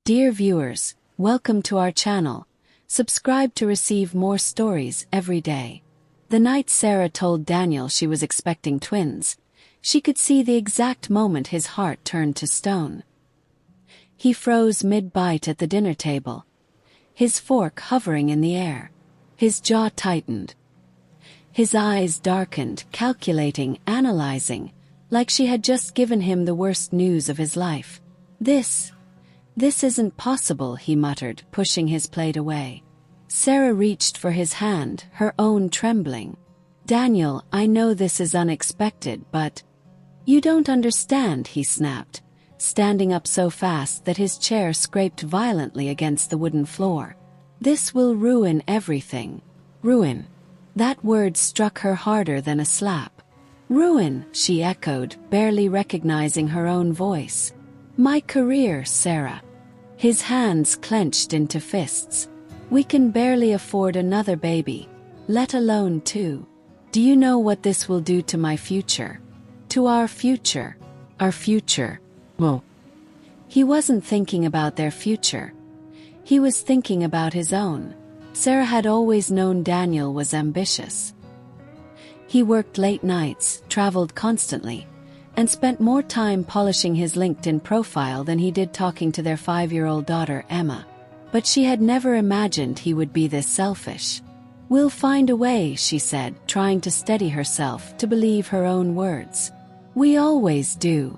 Dear viewers, welcome to our channel. Subscribe to receive more stories every day. The night Sarah told Daniel she was expecting twins, she could see the exact moment his heart turned to stone. He froze mid-bite at the dinner table, his fork hovering in the air. His jaw tightened. His eyes darkened, calculating, analyzing, like she had just given him the worst news of his life. This isn't possible, he muttered, pushing his plate away. Sarah reached for his hand, her own trembling. Daniel, I know this is unexpected, but... You don't understand, he snapped, standing up so fast that his chair scraped violently against the wooden floor. This will ruin everything. Ruin. That word struck her harder than a slap. Ruin, she echoed, barely recognizing her own voice. My career, Sarah. His hands clenched into fists. We can barely afford another baby, let alone two. Do you know what this will do to my future? To our future. Our future. Well, he wasn't thinking about their future. He was thinking about his own. Sarah had always known Daniel was ambitious. He worked late nights, traveled constantly, and spent more time polishing his LinkedIn profile than he did talking to their 5-year-old daughter, Emma. But she had never imagined he would be this selfish. We'll find a way, she said, trying to steady herself to believe her own words. We always do.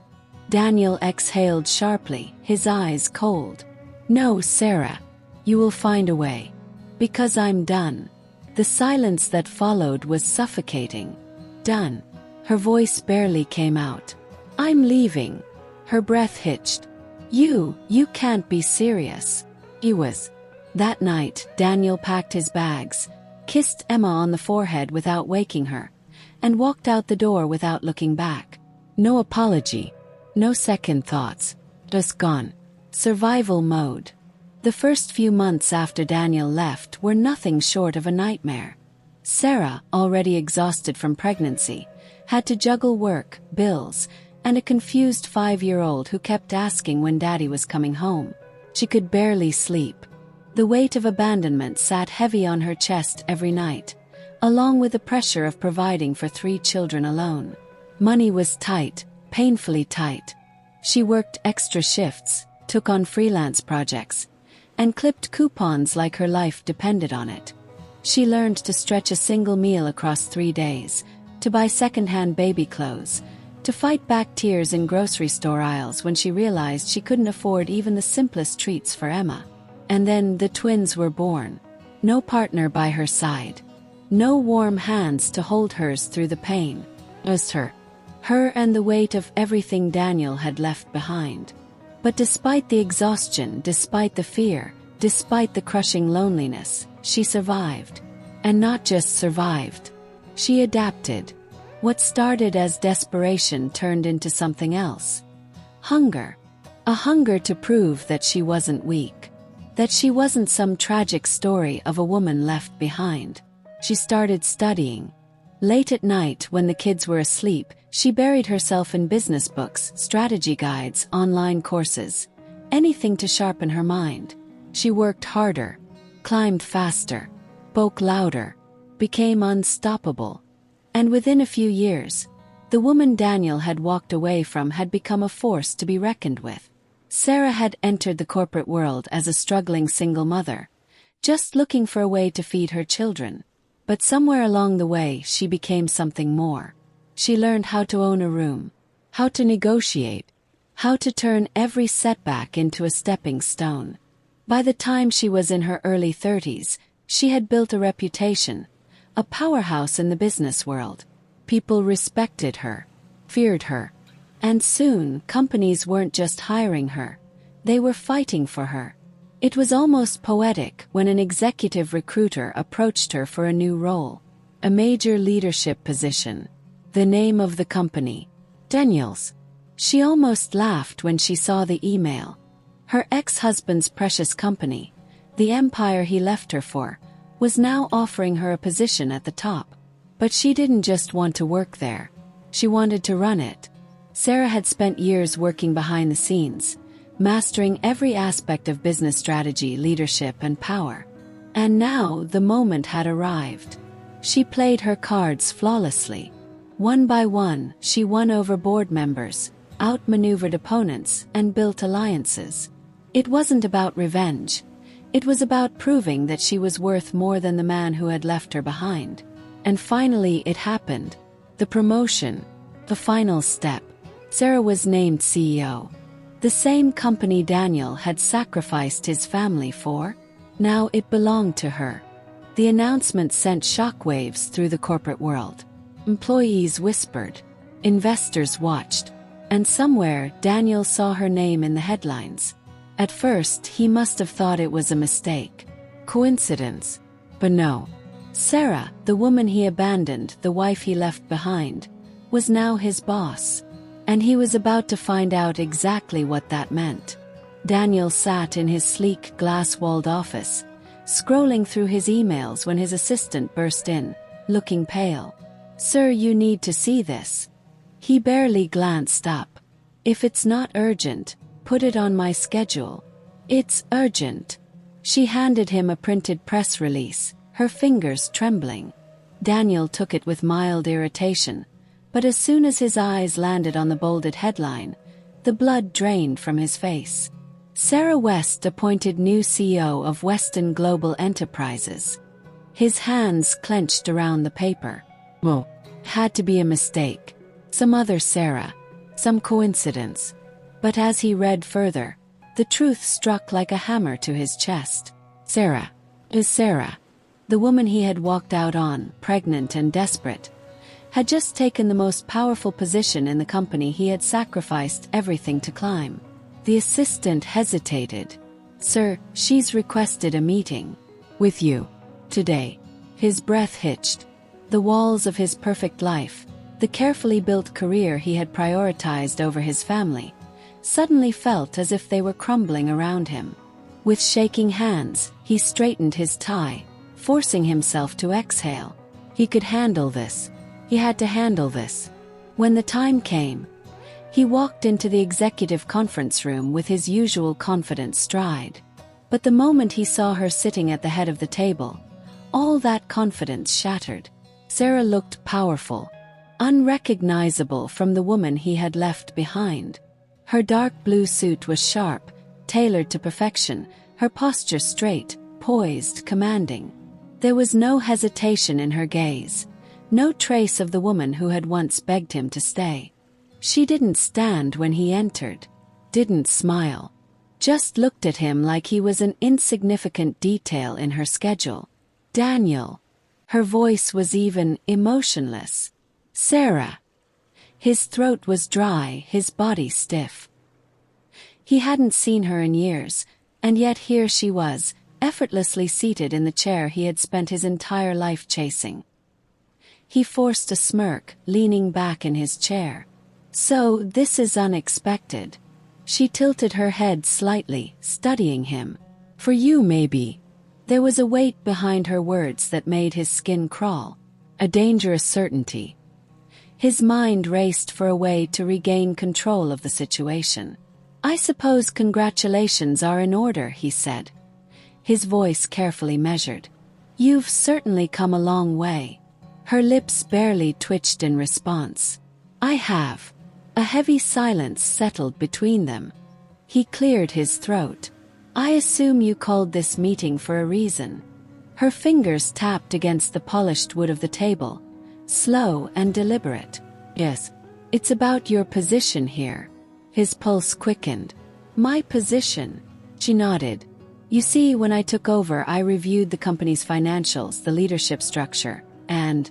Daniel exhaled sharply, his eyes cold. No, Sarah. You will find a way. Because I'm done. The silence that followed was suffocating. Done. Her voice barely came out. I'm leaving. Her breath hitched. You can't be serious. He was. That night, Daniel packed his bags, kissed Emma on the forehead without waking her, and walked out the door without looking back. No apology. No second thoughts. Just gone. Survival mode. The first few months after Daniel left were nothing short of a nightmare. Sarah, already exhausted from pregnancy, had to juggle work, bills, and a confused 5-year-old who kept asking when Daddy was coming home. She could barely sleep. The weight of abandonment sat heavy on her chest every night, along with the pressure of providing for 3 children alone. Money was tight, painfully tight. She worked extra shifts, took on freelance projects, and clipped coupons like her life depended on it. She learned to stretch a single meal across 3 days, to buy second-hand baby clothes, to fight back tears in grocery store aisles when she realized she couldn't afford even the simplest treats for Emma. And then the twins were born. No partner by her side. No warm hands to hold hers through the pain. Just her. Her and the weight of everything Daniel had left behind. But despite the exhaustion, despite the fear, despite the crushing loneliness, she survived. And not just survived. She adapted. What started as desperation turned into something else. Hunger. A hunger to prove that she wasn't weak. That she wasn't some tragic story of a woman left behind. She started studying. Late at night, when the kids were asleep, she buried herself in business books, strategy guides, online courses. Anything to sharpen her mind. She worked harder, climbed faster, spoke louder, became unstoppable. And within a few years, the woman Daniel had walked away from had become a force to be reckoned with. Sarah had entered the corporate world as a struggling single mother, just looking for a way to feed her children. But somewhere along the way, she became something more. She learned how to own a room, how to negotiate, how to turn every setback into a stepping stone. By the time she was in her early 30s, she had built a reputation, a powerhouse in the business world. People respected her, feared her, and soon companies weren't just hiring her, they were fighting for her. It was almost poetic when an executive recruiter approached her for a new role, a major leadership position. The name of the company, Daniels. She almost laughed when she saw the email. Her ex-husband's precious company, the empire he left her for, was now offering her a position at the top. But she didn't just want to work there. She wanted to run it. Sarah had spent years working behind the scenes, mastering every aspect of business strategy, leadership, and power. And now the moment had arrived. She played her cards flawlessly. One by one, she won over board members, outmaneuvered opponents, and built alliances. It wasn't about revenge. It was about proving that she was worth more than the man who had left her behind. And finally it happened. The promotion. The final step. Sarah was named CEO. The same company Daniel had sacrificed his family for. Now it belonged to her. The announcement sent shockwaves through the corporate world. Employees whispered. Investors watched. And somewhere, Daniel saw her name in the headlines. At first, he must have thought it was a mistake. Coincidence. But no. Sarah, the woman he abandoned, the wife he left behind, was now his boss. And he was about to find out exactly what that meant. Daniel sat in his sleek, glass-walled office, scrolling through his emails when his assistant burst in, looking pale. "Sir, you need to see this." He barely glanced up. "If it's not urgent, put it on my schedule." "It's urgent." She handed him a printed press release, her fingers trembling. Daniel took it with mild irritation, but as soon as his eyes landed on the bolded headline, the blood drained from his face. Sarah West appointed new CEO of Weston Global Enterprises. His hands clenched around the paper. Well, had to be a mistake. Some other Sarah. Some coincidence. But as he read further, the truth struck like a hammer to his chest. Sarah. Is Sarah. The woman he had walked out on, pregnant and desperate, had just taken the most powerful position in the company he had sacrificed everything to climb. The assistant hesitated. "Sir, she's requested a meeting. With you. Today." His breath hitched. The walls of his perfect life, the carefully built career he had prioritized over his family, suddenly felt as if they were crumbling around him. With shaking hands, he straightened his tie, forcing himself to exhale. He could handle this. He had to handle this. When the time came, he walked into the executive conference room with his usual confident stride. But the moment he saw her sitting at the head of the table, all that confidence shattered. Sarah looked powerful, unrecognizable from the woman he had left behind. Her dark blue suit was sharp, tailored to perfection, her posture straight, poised, commanding. There was no hesitation in her gaze, no trace of the woman who had once begged him to stay. She didn't stand when he entered, didn't smile, just looked at him like he was an insignificant detail in her schedule. "Daniel." Her voice was even emotionless. "Sarah." His throat was dry, his body stiff. He hadn't seen her in years, and yet here she was, effortlessly seated in the chair he had spent his entire life chasing. He forced a smirk, leaning back in his chair. "So, this is unexpected." She tilted her head slightly, studying him. "For you, maybe." There was a weight behind her words that made his skin crawl. A dangerous certainty. His mind raced for a way to regain control of the situation. "I suppose congratulations are in order," he said, his voice carefully measured. "You've certainly come a long way." Her lips barely twitched in response. "I have." A heavy silence settled between them. He cleared his throat. "I assume you called this meeting for a reason." Her fingers tapped against the polished wood of the table, slow and deliberate. "Yes. It's about your position here." His pulse quickened. "My position?" She nodded. "You see, when I took over, I reviewed the company's financials, the leadership structure, and,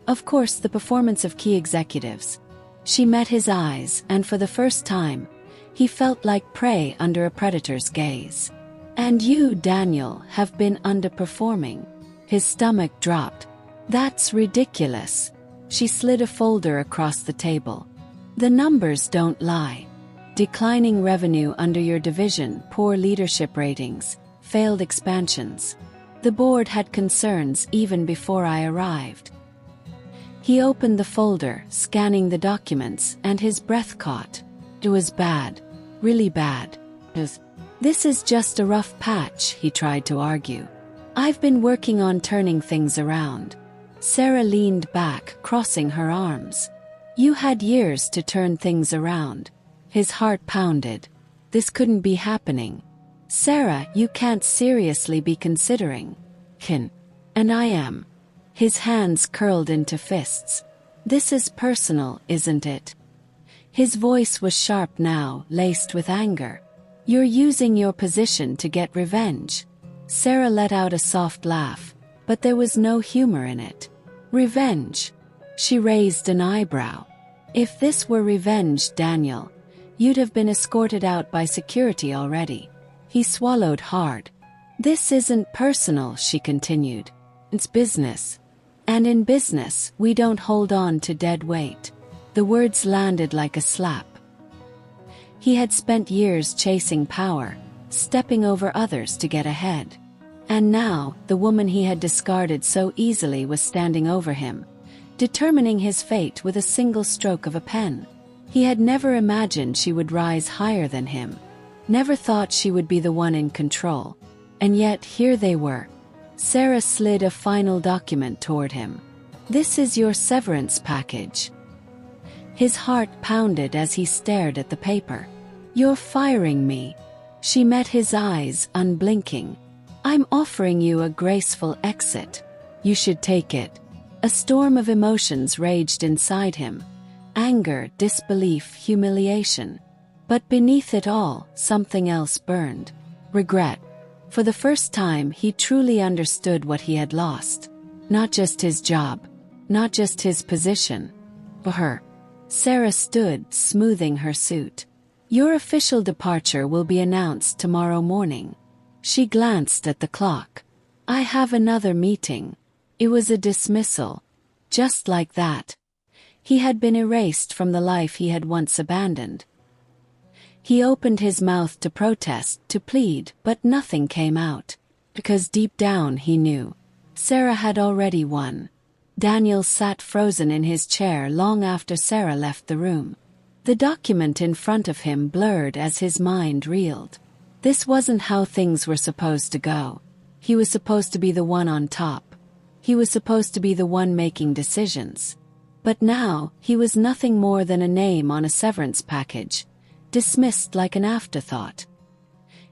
of course, the performance of key executives." She met his eyes, and for the first time, he felt like prey under a predator's gaze. "And you, Daniel, have been underperforming." His stomach dropped. "That's ridiculous." She slid a folder across the table. "The numbers don't lie. Declining revenue under your division, poor leadership ratings, failed expansions. The board had concerns even before I arrived." He opened the folder, scanning the documents, and his breath caught. "It was bad." really bad. This is just a rough patch, he tried to argue. I've been working on turning things around. Sarah leaned back, crossing her arms. You had years to turn things around. His heart pounded. This couldn't be happening. Sarah, you can't seriously be considering. And I am. His hands curled into fists. This is personal, isn't it? His voice was sharp now, laced with anger. You're using your position to get revenge. Sarah let out a soft laugh, but there was no humor in it. Revenge. She raised an eyebrow. If this were revenge, Daniel, you'd have been escorted out by security already. He swallowed hard. This isn't personal, she continued. It's business. And in business, we don't hold on to dead weight. The words landed like a slap. He had spent years chasing power, stepping over others to get ahead. And now, the woman he had discarded so easily was standing over him, determining his fate with a single stroke of a pen. He had never imagined she would rise higher than him, never thought she would be the one in control. And yet, here they were. Sarah slid a final document toward him. This is your severance package. His heart pounded as he stared at the paper. You're firing me. She met his eyes, unblinking. I'm offering you a graceful exit. You should take it. A storm of emotions raged inside him. Anger, disbelief, humiliation. But beneath it all, something else burned. Regret. For the first time, he truly understood what he had lost. Not just his job. Not just his position. But her. Sarah stood, smoothing her suit. Your official departure will be announced tomorrow morning. She glanced at the clock. I have another meeting. It was a dismissal. Just like that. He had been erased from the life he had once abandoned. He opened his mouth to protest, to plead, but nothing came out. Because deep down he knew. Sarah had already won. Daniel sat frozen in his chair long after Sarah left the room. The document in front of him blurred as his mind reeled. This wasn't how things were supposed to go. He was supposed to be the one on top. He was supposed to be the one making decisions. But now, he was nothing more than a name on a severance package, dismissed like an afterthought.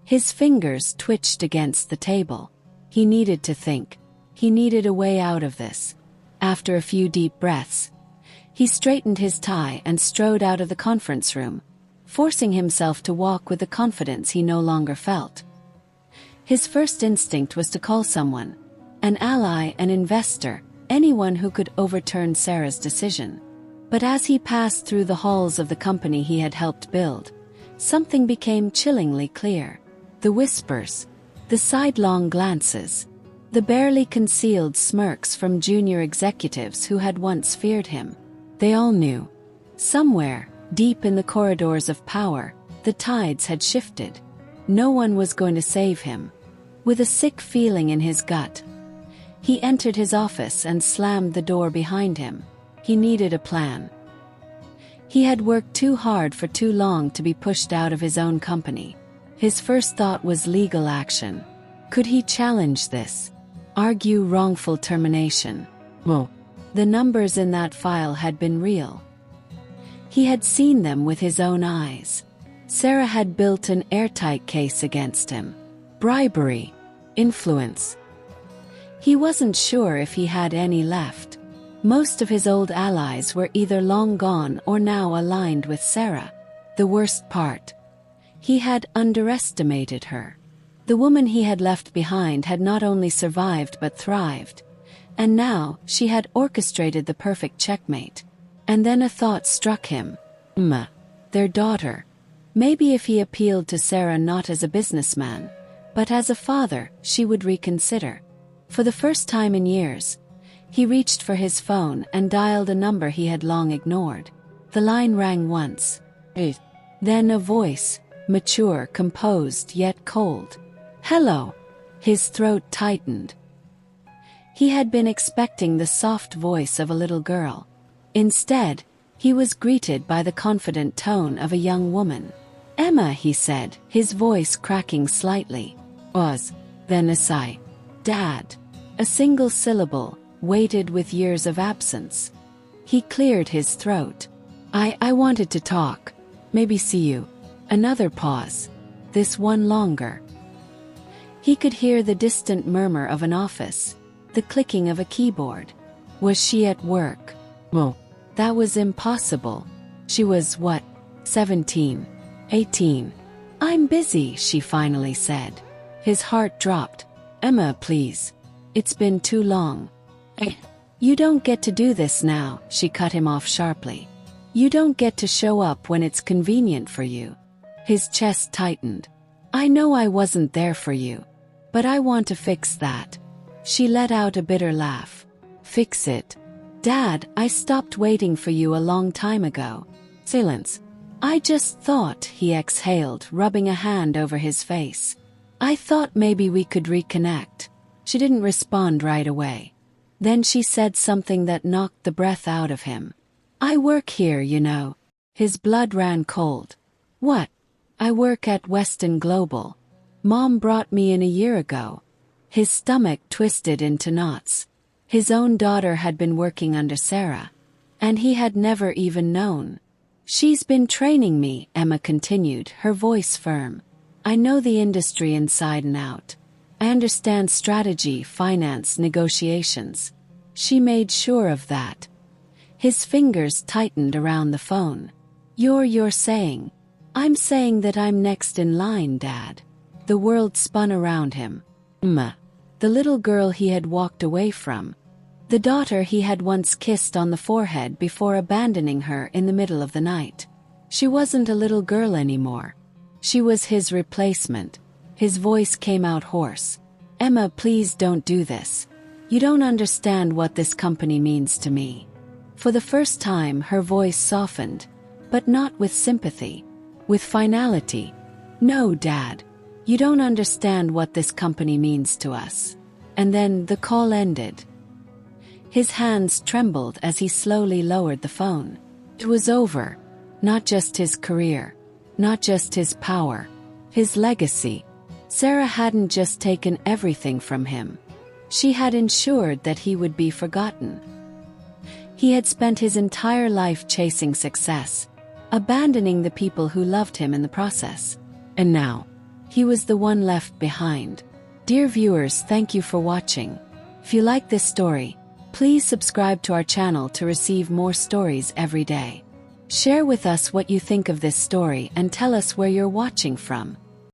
His fingers twitched against the table. He needed to think. He needed a way out of this. After a few deep breaths, he straightened his tie and strode out of the conference room, forcing himself to walk with the confidence he no longer felt. His first instinct was to call someone, an ally, an investor, anyone who could overturn Sarah's decision. But as he passed through the halls of the company he had helped build, something became chillingly clear. The whispers, the sidelong glances, the barely concealed smirks from junior executives who had once feared him. They all knew. Somewhere, deep in the corridors of power, the tides had shifted. No one was going to save him. With a sick feeling in his gut, he entered his office and slammed the door behind him. He needed a plan. He had worked too hard for too long to be pushed out of his own company. His first thought was legal action. Could he challenge this? Argue wrongful termination? Well, the numbers in that file had been real. He had seen them with his own eyes. Sarah had built an airtight case against him. Bribery. Influence. He wasn't sure if he had any left. Most of his old allies were either long gone or now aligned with Sarah. The worst part. He had underestimated her. The woman he had left behind had not only survived but thrived. And now, she had orchestrated the perfect checkmate. And then a thought struck him. Their daughter. Maybe if he appealed to Sarah not as a businessman, but as a father, she would reconsider. For the first time in years, he reached for his phone and dialed a number he had long ignored. The line rang once. Then a voice, mature, composed, yet cold. Hello. His throat tightened. He had been expecting the soft voice of a little girl. Instead, he was greeted by the confident tone of a young woman. Emma, he said, his voice cracking slightly. Was. Then a sigh. Dad. A single syllable, weighted with years of absence. He cleared his throat. I wanted to talk. Maybe see you. Another pause. This one longer. He could hear the distant murmur of an office, the clicking of a keyboard. Was she at work? Well, that was impossible. She was what? 17. 18. I'm busy, she finally said. His heart dropped. Emma, please. It's been too long. You don't get to do this now, she cut him off sharply. You don't get to show up when it's convenient for you. His chest tightened. I know I wasn't there for you. But I want to fix that. She let out a bitter laugh. Fix it? Dad, I stopped waiting for you a long time ago. Silence. I just thought, he exhaled, rubbing a hand over his face. I thought maybe we could reconnect. She didn't respond right away. Then she said something that knocked the breath out of him. I work here, you know. His blood ran cold. What? I work at Weston Global. Mom brought me in a year ago. His stomach twisted into knots. His own daughter had been working under Sarah. And he had never even known. She's been training me, Emma continued, her voice firm. I know the industry inside and out. I understand strategy, finance, negotiations. She made sure of that. His fingers tightened around the phone. You're saying. I'm saying that I'm next in line, Dad. The world spun around him. Emma. The little girl he had walked away from. The daughter he had once kissed on the forehead before abandoning her in the middle of the night. She wasn't a little girl anymore. She was his replacement. His voice came out hoarse. Emma, please don't do this. You don't understand what this company means to me. For the first time, her voice softened, but not with sympathy, with finality. No, Dad. You don't understand what this company means to us. And then the call ended. His hands trembled as he slowly lowered the phone. It was over. Not just his career. Not just his power. His legacy. Sarah hadn't just taken everything from him. She had ensured that he would be forgotten. He had spent his entire life chasing success, abandoning the people who loved him in the process. And now, he was the one left behind. Dear viewers, thank you for watching. If you like this story, please subscribe to our channel to receive more stories every day. Share with us what you think of this story and tell us where you're watching from.